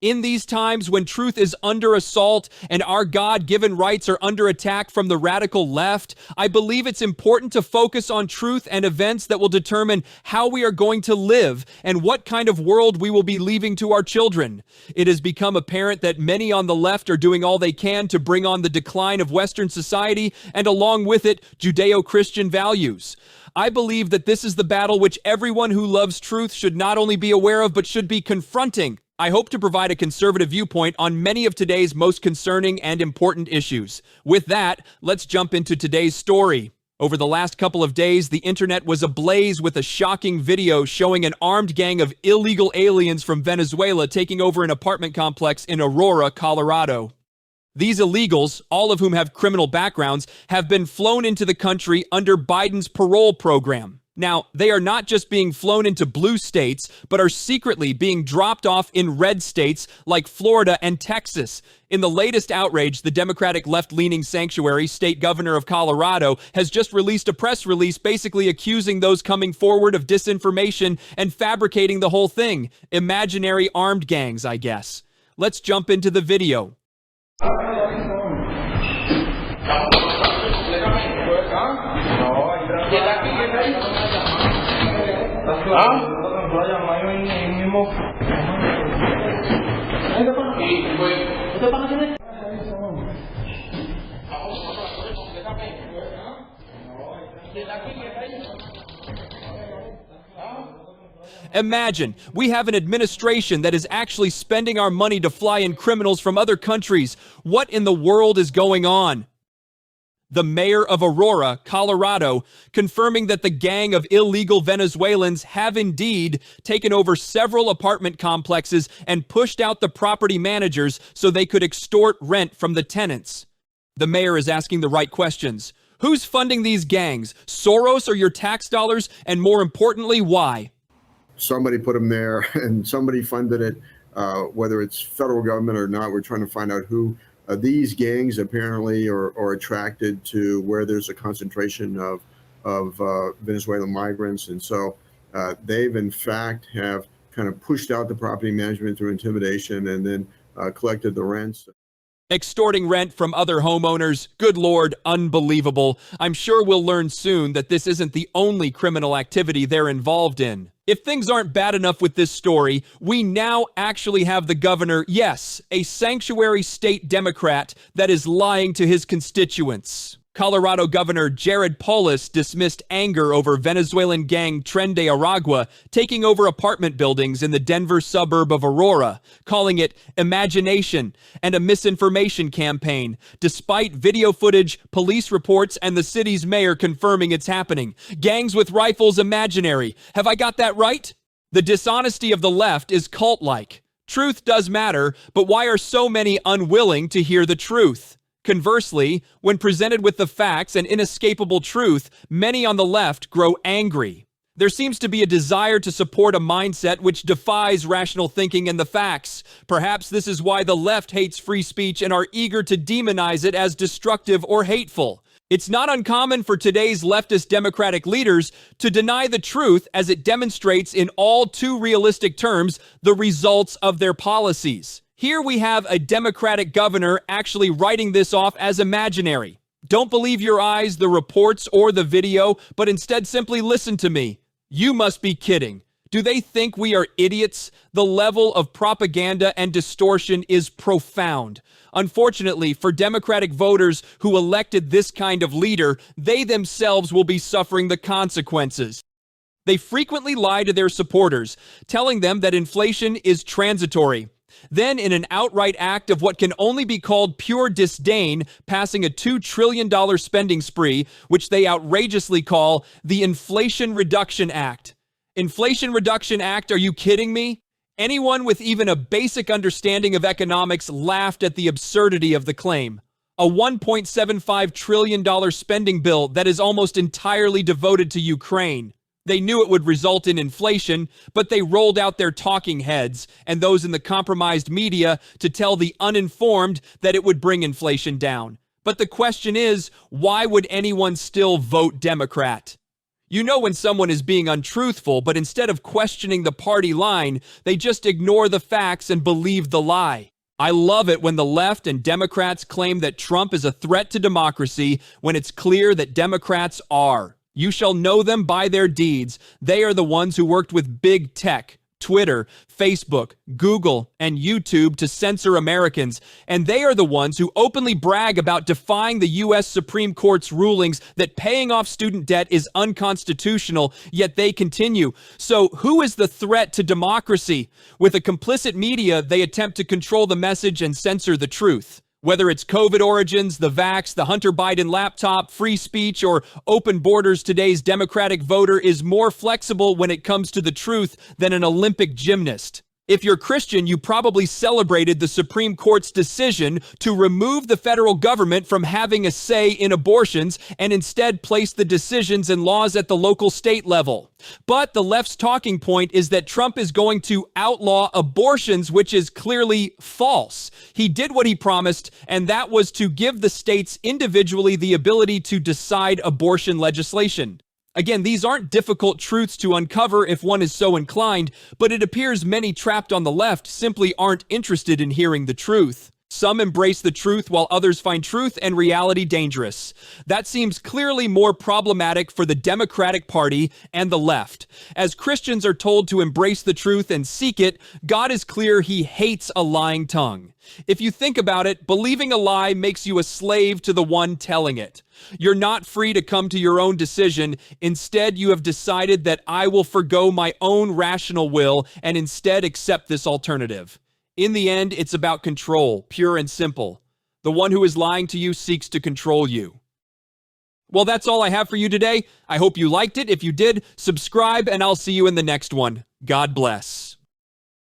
In these times when truth is under assault and our God-given rights are under attack from the radical left, I believe it's important to focus on truth and events that will determine how we are going to live and what kind of world we will be leaving to our children. It has become apparent that many on the left are doing all they can to bring on the decline of Western society and along with it, Judeo-Christian values. I believe that this is the battle which everyone who loves truth should not only be aware of but should be confronting. I hope to provide a conservative viewpoint on many of today's most concerning and important issues. With that, let's jump into today's story. Over the last couple of days, the internet was ablaze with a shocking video showing an armed gang of illegal aliens from Venezuela taking over an apartment complex in Aurora, Colorado. These illegals, all of whom have criminal backgrounds, have been flown into the country under Biden's parole program. Now, they are not just being flown into blue states, but are secretly being dropped off in red states like Florida and Texas. In the latest outrage, the Democratic left-leaning sanctuary, State Governor of Colorado, has just released a press release basically accusing those coming forward of disinformation and fabricating the whole thing. Imaginary armed gangs, I guess. Let's jump into the video. Imagine, we have an administration that is actually spending our money to fly in criminals from other countries. What in the world is going on? The mayor of Aurora, Colorado, confirming that the gang of illegal Venezuelans have indeed taken over several apartment complexes and pushed out the property managers so they could extort rent from the tenants. The mayor is asking the right questions. Who's funding these gangs? Soros or your tax dollars? And more importantly, why? Somebody put them there and somebody funded it, whether it's federal government or not. We're trying to find out who. These gangs apparently are attracted to where there's a concentration of Venezuelan migrants. And so they've in fact have kind of pushed out the property management through intimidation and then collected the rents. Extorting rent from other homeowners, good Lord, unbelievable. I'm sure we'll learn soon that this isn't the only criminal activity they're involved in. If things aren't bad enough with this story, we now actually have the governor, yes, a sanctuary state Democrat that is lying to his constituents. Colorado Governor Polis dismissed anger over Venezuelan gang Tren de Aragua taking over apartment buildings in the Denver suburb of Aurora, calling it imagination and a misinformation campaign, despite video footage, police reports, and the city's mayor confirming it's happening. Gangs with rifles imaginary. Have I got that right? The dishonesty of the left is cult-like. Truth does matter, but why are so many unwilling to hear the truth? Conversely, when presented with the facts and inescapable truth, many on the left grow angry. There seems to be a desire to support a mindset which defies rational thinking and the facts. Perhaps this is why the left hates free speech and are eager to demonize it as destructive or hateful. It's not uncommon for today's leftist Democratic leaders to deny the truth as it demonstrates in all too realistic terms the results of their policies. Here we have a Democratic governor actually writing this off as imaginary. Don't believe your eyes, the reports, or the video, but instead simply listen to me. You must be kidding. Do they think we are idiots? The level of propaganda and distortion is profound. Unfortunately, for Democratic voters who elected this kind of leader, they themselves will be suffering the consequences. They frequently lie to their supporters, telling them that inflation is transitory. Then, in an outright act of what can only be called pure disdain, passing a $2 trillion spending spree, which they outrageously call the Inflation Reduction Act. Inflation Reduction Act, are you kidding me? Anyone with even a basic understanding of economics laughed at the absurdity of the claim. A $1.75 trillion spending bill that is almost entirely devoted to Ukraine. They knew it would result in inflation, but they rolled out their talking heads and those in the compromised media to tell the uninformed that it would bring inflation down. But the question is, why would anyone still vote Democrat? You know when someone is being untruthful, but instead of questioning the party line, they just ignore the facts and believe the lie. I love it when the left and Democrats claim that Trump is a threat to democracy when it's clear that Democrats are. You shall know them by their deeds. They are the ones who worked with big tech, Twitter, Facebook, Google, and YouTube to censor Americans, and they are the ones who openly brag about defying the U.S. Supreme Court's rulings that paying off student debt is unconstitutional, yet they continue. So who is the threat to democracy? With a complicit media, they attempt to control the message and censor the truth. Whether it's COVID origins, the vax, the Hunter Biden laptop, free speech, or open borders, today's Democratic voter is more flexible when it comes to the truth than an Olympic gymnast. If you're Christian, you probably celebrated the Supreme Court's decision to remove the federal government from having a say in abortions and instead place the decisions and laws at the local state level. But the left's talking point is that Trump is going to outlaw abortions, which is clearly false. He did what he promised, and that was to give the states individually the ability to decide abortion legislation. Again, these aren't difficult truths to uncover if one is so inclined, but it appears many trapped on the left simply aren't interested in hearing the truth. Some embrace the truth while others find truth and reality dangerous. That seems clearly more problematic for the Democratic Party and the left. As Christians are told to embrace the truth and seek it, God is clear he hates a lying tongue. If you think about it, believing a lie makes you a slave to the one telling it. You're not free to come to your own decision. Instead, you have decided that I will forgo my own rational will and instead accept this alternative. In the end, it's about control, pure and simple. The one who is lying to you seeks to control you. Well, that's all I have for you today. I hope you liked it. If you did, subscribe, and I'll see you in the next one. God bless.